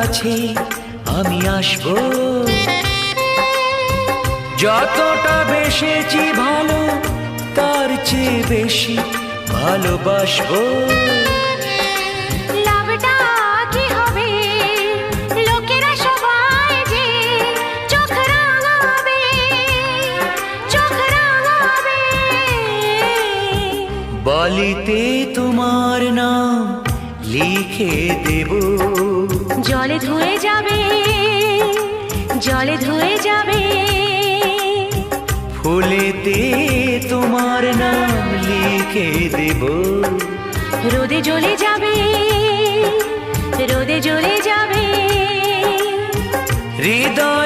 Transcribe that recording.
কাছে আমি আসবো, যতটা বেসেছি ভালো তার চেয়ে বেশি ভালোবাসবো। লাভটা কি হবে লোকেরা সবাই যে চোখ রাঙাবে, চোখ রাঙাবে। বলিতে তোমার নাম লিখে দেব, জলে ধুয়ে যাবে, জলে ধুয়ে যাবে। ফুলেতে তোমার নাম লিখে দেব, রোদে জ্বলে যাবে, রোদে জ্বলে যাবে। হৃদয়